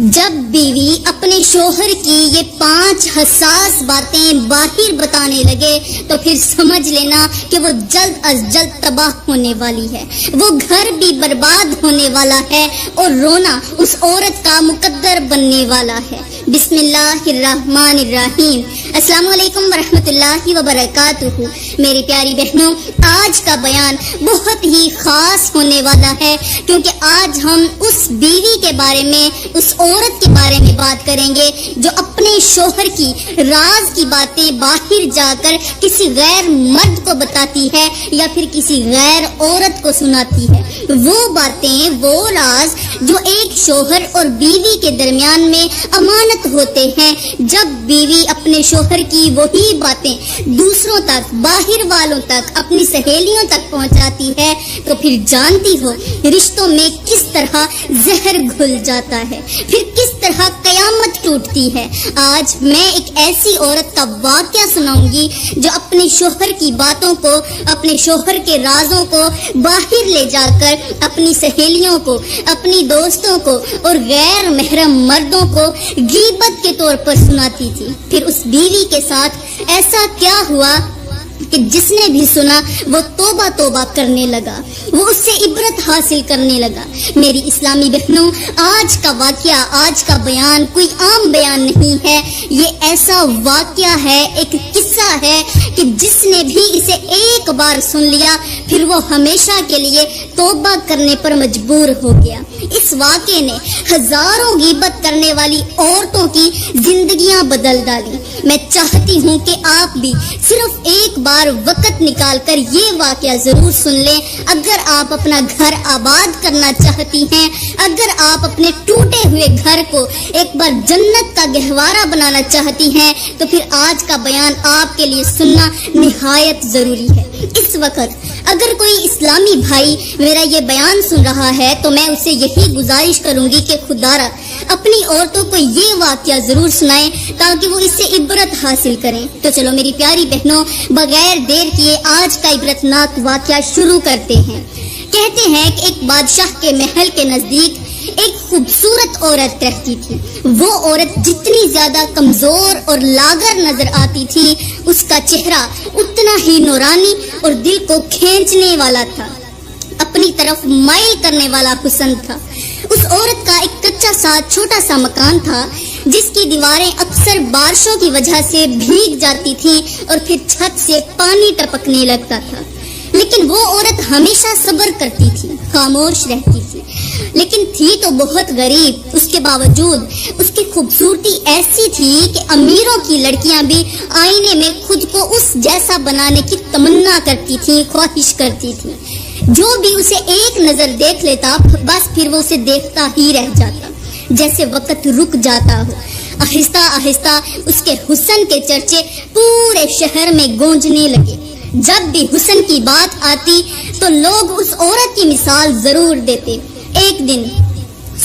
جب بیوی اپنے شوہر کی یہ 5 حساس باتیں باہر بتانے لگے تو پھر سمجھ لینا کہ وہ جلد از جلد تباہ ہونے والی ہے، وہ گھر بھی برباد ہونے والا ہے اور رونا اس عورت کا مقدر بننے والا ہے۔ بسم اللہ الرحمن الرحیم۔ السلام علیکم ورحمۃ اللہ وبرکاتہ۔ میری پیاری بہنوں، آج کا بیان بہت ہی خاص ہونے والا ہے، کیونکہ آج ہم اس بیوی کے بارے میں، اس عورت کے بارے میں بات کریں گے جو اپنے شوہر کی راز کی باتیں باہر جا کر کسی غیر مرد کو بتاتی ہے یا پھر کسی غیر عورت کو سناتی ہے۔ وہ باتیں، وہ راز جو ایک شوہر اور بیوی کے درمیان میں امانت ہوتے ہیں، جب بیوی اپنے شوہر کی وہی باتیں دوسروں تک، باہر والوں تک، اپنی سہیلیوں تک پہنچاتی ہے تو پھر جانتی ہو رشتوں میں کس طرح زہر گھل جاتا ہے، پھر کس طرح قیامت ٹوٹتی ہے۔ آج میں ایک ایسی عورت کا واقعہ سناؤں گی جو اپنے شوہر کی باتوں کو، اپنے شوہر کے رازوں کو باہر لے جا کر اپنی سہیلیوں کو، اپنی دوستوں کو اور غیر محرم مردوں کو غیبت کے طور پر سناتی تھی۔ پھر اس بیوی کے ساتھ ایسا کیا ہوا کہ جس نے بھی سنا وہ توبہ توبہ کرنے لگا، وہ اس سے عبرت حاصل کرنے لگا۔ میری اسلامی بہنوں، آج کا واقعہ، آج کا بیان کوئی عام بیان نہیں ہے، یہ ایسا واقعہ ہے، ایک قصہ ہے کہ جس نے بھی اسے ایک بار سن لیا پھر وہ ہمیشہ کے لیے توبہ کرنے پر مجبور ہو گیا۔ اس واقعے نے ہزاروں غیبت کرنے والی عورتوں کی زندگیاں بدل ڈالی۔ میں چاہتی ہوں کہ آپ بھی صرف ایک بار وقت نکال کر یہ واقعہ ضرور سن لیں۔ اگر آپ اپنا گھر آباد کرنا چاہتی ہیں، اگر آپ اپنے ٹوٹے ہوئے گھر کو ایک بار جنت کا گہوارہ بنانا چاہتی ہیں تو پھر آج کا بیان آپ کے لیے سننا نہایت ضروری ہے۔ اس وقت اگر کوئی اسلامی بھائی میرا یہ بیان سن رہا ہے تو میں اسے یہی گزارش کروں گی کہ خدارا اپنی عورتوں کو یہ واقعہ ضرور سنائیں تاکہ وہ اس سے عبرت حاصل کریں۔ تو چلو میری پیاری بہنوں، بغیر دیر کیے آج کا عبرت ناک واقعہ شروع کرتے ہیں۔ کہتے ہیں کہ ایک بادشاہ کے محل کے نزدیک ایک خوبصورت عورت رہتی تھی۔ وہ عورت جتنی زیادہ کمزور اور لاغر نظر آتی تھی، اس کا چہرہ اتنا ہی نورانی اور دل کو کھینچنے والا تھا، اپنی طرف مائل کرنے والا حسن تھا۔ اس عورت کا ایک کچا سا چھوٹا سا مکان تھا جس کی دیواریں اکثر بارشوں کی وجہ سے بھیگ جاتی تھیں اور پھر چھت سے پانی ٹپکنے لگتا تھا، لیکن وہ عورت ہمیشہ صبر کرتی تھی، خاموش رہتی تھی، لیکن تھی تو بہت غریب۔ اس کے باوجود اس کی خوبصورتی ایسی تھی کہ امیروں کی لڑکیاں بھی آئینے میں خود کو اس جیسا بنانے کی تمنا کرتی تھی، خواہش کرتی تھی۔ جو بھی اسے ایک نظر دیکھ لیتا بس پھر وہ اسے دیکھتا ہی رہ جاتا، جیسے وقت رک جاتا ہو۔ آہستہ آہستہ اس کے حسن کے چرچے پورے شہر میں گونجنے لگے۔ جب بھی حسن کی بات آتی تو لوگ اس عورت کی مثال ضرور دیتے۔ ایک دن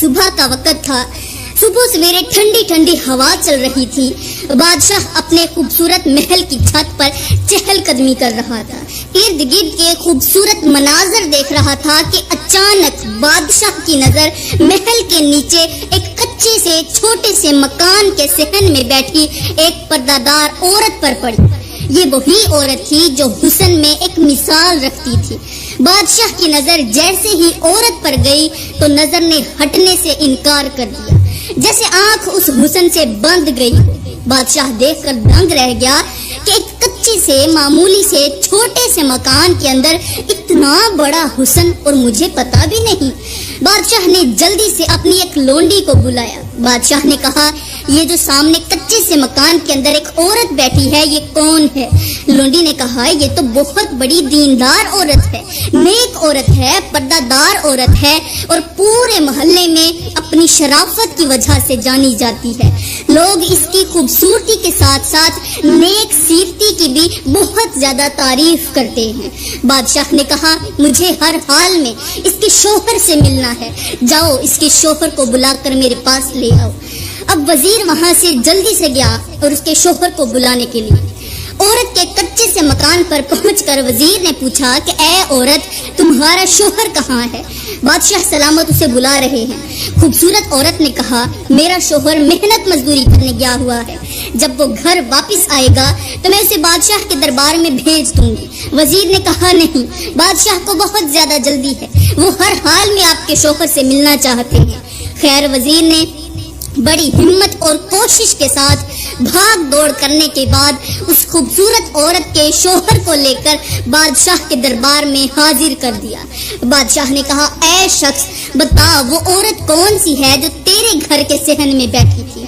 صبح کا وقت تھا، صبح سویرے ٹھنڈی ٹھنڈی ہوا چل رہی تھی۔ بادشاہ اپنے خوبصورت محل کی چھت پر چہل قدمی کر رہا تھا، ارد گرد کے خوبصورت مناظر دیکھ رہا تھا کہ اچانک بادشاہ کی نظر محل کے نیچے ایک کچے سے چھوٹے سے مکان کے صحن میں بیٹھی ایک پردہ دار عورت پر پڑی۔ یہ وہی عورت تھی جو حسن میں ایک مثال رکھتی تھی۔ بادشاہ کی نظر جیسے ہی عورت پر گئی تو نظر نے ہٹنے سے انکار کر دیا، جیسے آنکھ اس حسن سے بند گئی۔ بادشاہ دیکھ کر دنگ رہ گیا کہ ایک کچے سے معمولی سے چھوٹے سے مکان کے اندر اتنا بڑا حسن، اور مجھے پتا بھی نہیں۔ بادشاہ نے جلدی سے اپنی ایک لونڈی کو بلایا۔ بادشاہ نے کہا، یہ جو سامنے کچے سے مکان کے اندر ایک عورت بیٹھی ہے، یہ کون ہے؟ لونڈی نے کہا، یہ تو بہت بڑی دیندار عورت ہے، نیک عورت ہے، پردہ دار عورت ہے اور پورے محلے میں اپنی شرافت کی وجہ سے جانی جاتی ہے۔ لوگ اس کی خوبصورتی کے ساتھ ساتھ نیک سیرتی کی بھی بہت زیادہ تعریف کرتے ہیں۔ بادشاہ نے کہا، مجھے ہر حال میں اس کے شوہر سے ملنا ہے، جاؤ اس کے شوہر کو بلا کر میرے پاس لے آؤ۔ اب وزیر وہاں سے جلدی سے گیا اور اس کے شوہر کو بلانے کے لیے عورت کے ایک کچے سے مکان پر پہنچ کر وزیر نے پوچھا کہ اے عورت تمہارا شوہر کہاں ہے؟ بادشاہ سلامت اسے بلا رہے ہیں۔ خوبصورت عورت نے کہا میرا شوہر محنت مزدوری کرنے گیا ہوا ہے، جب وہ گھر واپس آئے گا تو میں اسے بادشاہ کے دربار میں بھیج دوں گی۔ وزیر نے کہا نہیں، بادشاہ کو بہت زیادہ جلدی ہے، وہ ہر حال میں آپ کے شوہر سے ملنا چاہتے ہیں۔ خیر وزیر نے بڑی ہمت اور کوشش کے ساتھ بھاگ دوڑ کرنے کے بعد اس خوبصورت عورت کے شوہر کو لے کر بادشاہ کے دربار میں حاضر کر دیا۔ بادشاہ نے کہا اے شخص بتا وہ عورت کون سی ہے جو تیرے گھر کے صحن میں بیٹھی تھی؟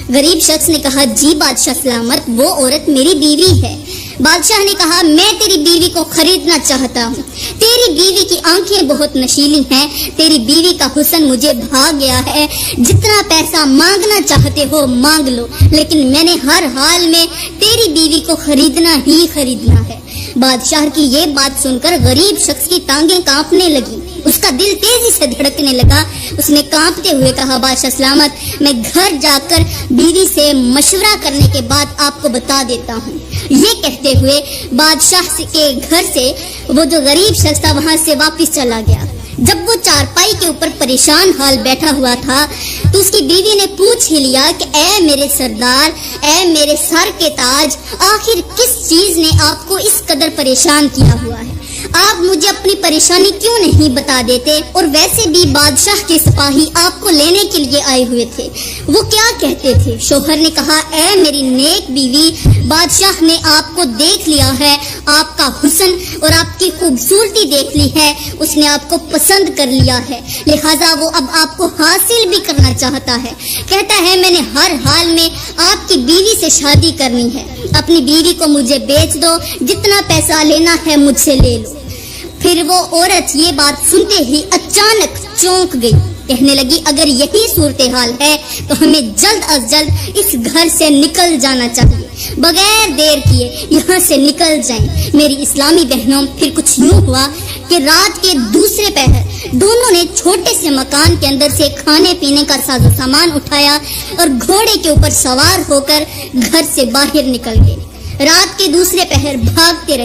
غریب شخص نے کہا جی بادشاہ سلامت وہ عورت میری بیوی ہے۔ بادشاہ نے کہا میں تیری بیوی کو خریدنا چاہتا ہوں، تیری بیوی کی آنکھیں بہت نشیلی ہیں، تیری بیوی کا حسن مجھے بھا گیا ہے، جتنا پیسہ مانگنا چاہتے ہو مانگ لو، لیکن میں نے ہر حال میں تیری بیوی کو خریدنا ہی خریدنا ہے۔ بادشاہ کی یہ بات سن کر غریب شخص کی ٹانگیں کانپنے لگی، اس کا دل تیزی سے دھڑکنے لگا۔ اس نے کانپتے ہوئے کہا بادشاہ سلامت میں گھر جا کر بیوی سے مشورہ کرنے کے بعد آپ کو بتا دیتا ہوں۔ یہ کہتے ہوئے بادشاہ کے گھر سے وہ جو غریب شخص تھا وہاں سے واپس چلا گیا۔ جب وہ چارپائی کے اوپر پریشان حال بیٹھا ہوا تھا تو اس کی بیوی نے پوچھ ہی لیا کہ اے میرے سردار، اے میرے سر کے تاج، آخر کس چیز نے آپ کو اس قدر پریشان کیا ہوا ہے؟ آپ مجھے اپنی پریشانی کیوں نہیں بتا دیتے؟ اور ویسے بھی بادشاہ کے سپاہی آپ کو لینے کے لیے آئے ہوئے تھے، وہ کیا کہتے تھے؟ شوہر نے کہا اے میری نیک بیوی، بادشاہ نے آپ کو دیکھ لیا ہے، آپ کا حسن اور آپ کی خوبصورتی دیکھ لی ہے، اس نے آپ کو پسند کر لیا ہے، لہٰذا وہ اب آپ کو حاصل بھی کرنا چاہتا ہے۔ کہتا ہے میں نے ہر حال میں آپ کی بیوی سے شادی کرنی ہے، اپنی بیوی کو مجھے بیچ دو، جتنا پیسہ لینا ہے مجھ سے لے لو۔ پھر وہ عورت یہ بات سنتے ہی اچانک چونک گئی، کہنے لگی اگر یہی صورتحال ہے تو ہمیں جلد از جلد اس گھر سے نکل جانا چاہیے، بغیر دیر کیے یہاں سے نکل جائیں۔ میری اسلامی بہنوں پھر کچھ یوں ہوا کہ رات کے دوسرے پہر دونوں نے چھوٹے سے مکان کے اندر سے کھانے پینے کا ساز و سامان اٹھایا اور گھوڑے کے اوپر سوار ہو کر گھر سے باہر نکل گئے۔ رات کے دوسرے پہر بھاگتے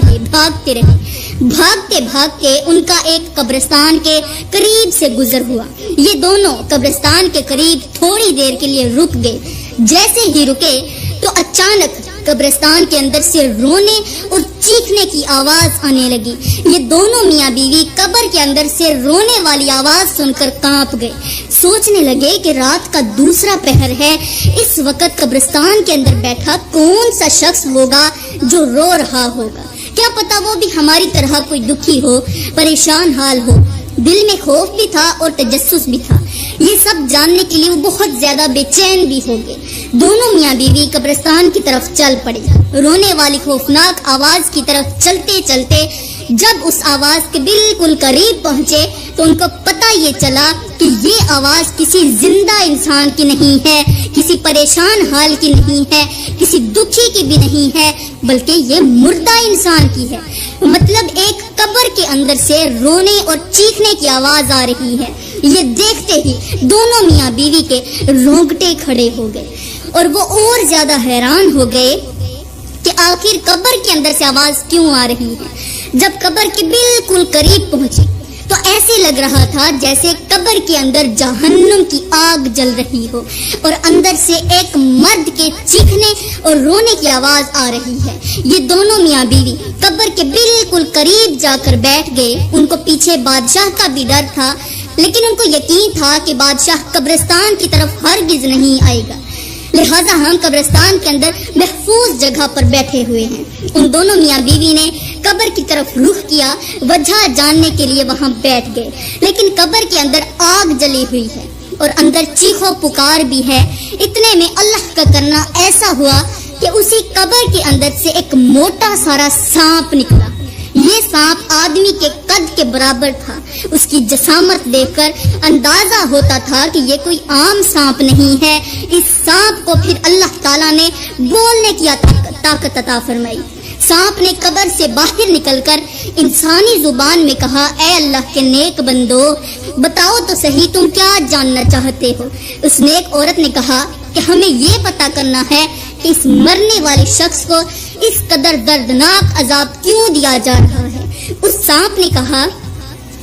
بھاگتے ان کا ایک قبرستان کے قریب سے گزر ہوا۔ یہ دونوں قبرستان کے قریب تھوڑی دیر کے لیے رک گئے۔ جیسے ہی رکے تو اچانک قبرستان کے اندر سے رونے اور چیخنے کی آواز آنے لگی۔ یہ دونوں میاں بیوی قبر کے اندر سے رونے والی آواز سن کر کانپ گئے، سوچنے لگے کہ رات کا دوسرا پہر ہے، اس وقت قبرستان کے اندر بیٹھا کون سا شخص ہوگا جو رو رہا ہوگا؟ کیا پتا وہ بھی ہماری طرح کوئی دکھی ہو، پریشان حال ہو۔ دل میں خوف بھی تھا اور تجسس بھی تھا، یہ سب جاننے کے لیے وہ بہت زیادہ بے چین بھی ہو گئے۔ دونوں میاں بیوی قبرستان کی طرف چل پڑے، رونے والی خوفناک آواز کی طرف چلتے چلتے جب اس آواز کے بالکل قریب پہنچے تو ان کو پتہ یہ چلا کہ یہ آواز کسی زندہ انسان کی نہیں ہے، کسی پریشان حال کی نہیں ہے، کسی دکھی کی بھی نہیں ہے، بلکہ یہ مردہ انسان کی ہے۔ مطلب ایک قبر کے اندر سے رونے اور چیخنے کی آواز آ رہی ہے۔ یہ دیکھتے ہی دونوں میاں بیوی کے رونگٹے کھڑے ہو گئے اور وہ اور زیادہ حیران ہو گئے کہ آخر قبر کے اندر سے آواز کیوں آ رہی ہے۔ جب قبر کے بالکل قریب پہنچے تو ایسے لگ رہا تھا جیسے قبر کے اندر جہنم کی آگ جل رہی ہو اور اندر سے ایک مرد کے چیخنے اور رونے کی آواز آ رہی ہے۔ یہ دونوں میاں بیوی قبر کے بالکل قریب جا کر بیٹھ گئے۔ ان کو پیچھے بادشاہ کا بھی ڈر تھا، لیکن ان کو یقین تھا کہ بادشاہ قبرستان کی طرف ہرگز نہیں آئے گا، لہٰذا ہم قبرستان کے اندر محفوظ جگہ پر بیٹھے ہوئے ہیں۔ ان دونوں میاں بیوی نے قبر کی طرف رخ کیا، وجہ جاننے کے لیے وہاں بیٹھ گئے، لیکن قبر کے اندر آگ جلی ہوئی ہے اور اندر چیخو پکار بھی ہے۔ اتنے میں اللہ کا کرنا ایسا ہوا کہ اسی قبر کے اندر سے ایک موٹا سارا سانپ نکلا۔ یہ سانپ آدمی کے قد کے برابر تھا۔ اس کی جسامت دیکھ کر اندازہ ہوتا تھا کہ یہ کوئی عام سانپ نہیں ہے۔ اس سانپ کو پھر اللہ تعالیٰ نے بولنے کی طاقت عطا فرمائی۔ سانپ نے قبر سے باہر نکل کر انسانی زبان میں کہا، اے اللہ کے نیک بندو، بتاؤ تو صحیح تم کیا جاننا چاہتے ہو؟ اس نیک عورت نے کہا کہ ہمیں یہ پتہ کرنا ہے کہ اس مرنے والے شخص کو اس قدر دردناک عذاب کیوں دیا جا رہا ہے؟ اس سانپ نے کہا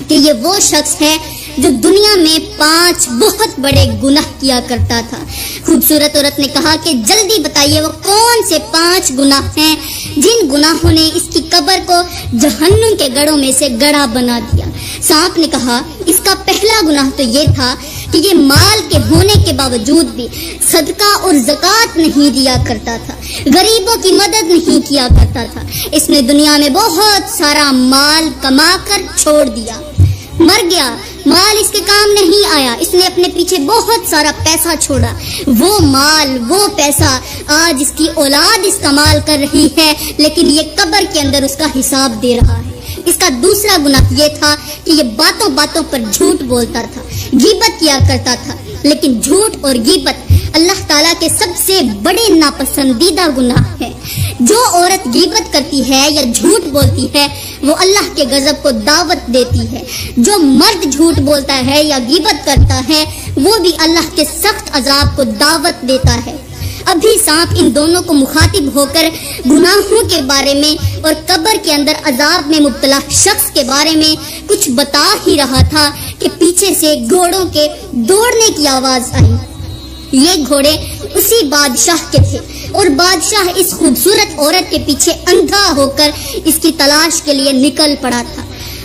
کہ یہ وہ شخص ہے جو دنیا میں 5 بہت بڑے گناہ کیا کرتا تھا۔ خوبصورت عورت نے کہا کہ جلدی بتائیے وہ کون سے 5 گناہ ہیں جن گناہوں نے اس کی قبر کو جہنم کے گڑھوں میں سے گڑھا بنا دیا۔ سانپ نے کہا اس کا پہلا گناہ تو یہ تھا کہ یہ مال کے ہونے کے باوجود بھی صدقہ اور زکوٰۃ نہیں دیا کرتا تھا، غریبوں کی مدد نہیں کیا کرتا تھا۔ اس نے دنیا میں بہت سارا مال کما کر چھوڑ دیا، مر گیا، مال اس کے کام نہیں آیا، اس نے اپنے پیچھے بہت سارا پیسہ چھوڑا، وہ مال وہ پیسہ آج اس کی اولاد استعمال کر رہی ہے، لیکن یہ قبر کے اندر اس کا حساب دے رہا ہے۔ اس کا دوسرا گناہ یہ تھا کہ یہ باتوں باتوں پر جھوٹ بولتا تھا، غیبت کیا کرتا تھا، لیکن جھوٹ اور غیبت اللہ تعالیٰ کے سب سے بڑے ناپسندیدہ گناہ ہے۔ جو عورت غیبت کرتی ہے یا جھوٹ بولتی ہے وہ اللہ کے غضب کو دعوت دیتی ہے، جو مرد جھوٹ بولتا ہے یا غیبت کرتا ہے وہ بھی اللہ کے سخت عذاب کو دعوت دیتا ہے۔ ابھی سانپ ان دونوں کو مخاطب ہو کر گناہوں کے بارے میں اور قبر کے اندر عذاب میں مبتلا شخص کے بارے میں کچھ بتا ہی رہا تھا کہ پیچھے سے گھوڑوں کے دوڑنے کی آواز آئی۔ یہ گھوڑے اسی بادشاہ کے تھے اور بادشاہ اس خوبصورت عورت کے پیچھے اندھا ہو کر اس کی تلاش کے لیے نکل پڑا تھا۔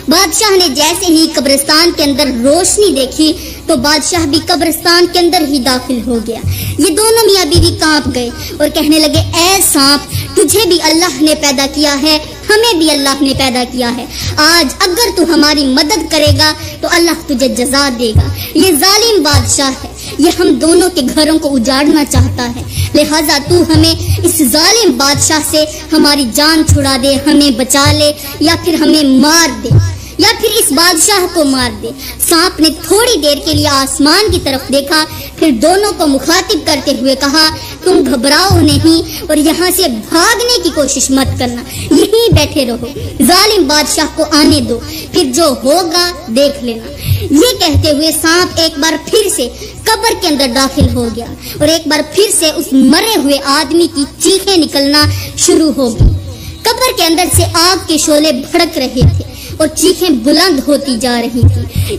بادشاہ نے جیسے ہی قبرستان کے اندر روشنی دیکھی تو بادشاہ بھی قبرستان کے اندر ہی داخل ہو گیا۔ یہ دونوں میاں بیوی کانپ گئے اور کہنے لگے اے سانپ، تجھے بھی اللہ نے پیدا کیا ہے، ہمیں بھی اللہ نے پیدا کیا ہے، آج اگر تو ہماری مدد کرے گا تو اللہ تجھے جزا دے گا۔ یہ ظالم بادشاہ ہے، یہ ہم دونوں کے گھروں کو اجاڑنا چاہتا ہے، لہٰذا تو ہمیں اس ظالم بادشاہ سے ہماری جان چھڑا دے، ہمیں بچا لے یا پھر ہمیں مار دے یا پھر اس بادشاہ کو مار دے۔ سانپ نے تھوڑی دیر کے لیے آسمان کی طرف دیکھا، پھر دونوں کو مخاطب کرتے ہوئے کہا تم گھبراؤ نہیں اور یہاں سے بھاگنے کی کوشش مت کرنا، یہیں بیٹھے رہو، ظالم بادشاہ کو آنے دو، پھر جو ہوگا دیکھ لینا۔ یہ کہتے ہوئے سانپ ایک بار پھر سے قبر کے اندر داخل ہو گیا اور ایک بار پھر سے اس مرے ہوئے آدمی کی چیخیں نکلنا شروع ہو گئی۔ قبر کے اندر سے آگ کے شعلے بھڑک رہے تھے اور چیخیں بلند ہوتی جا رہی تھی۔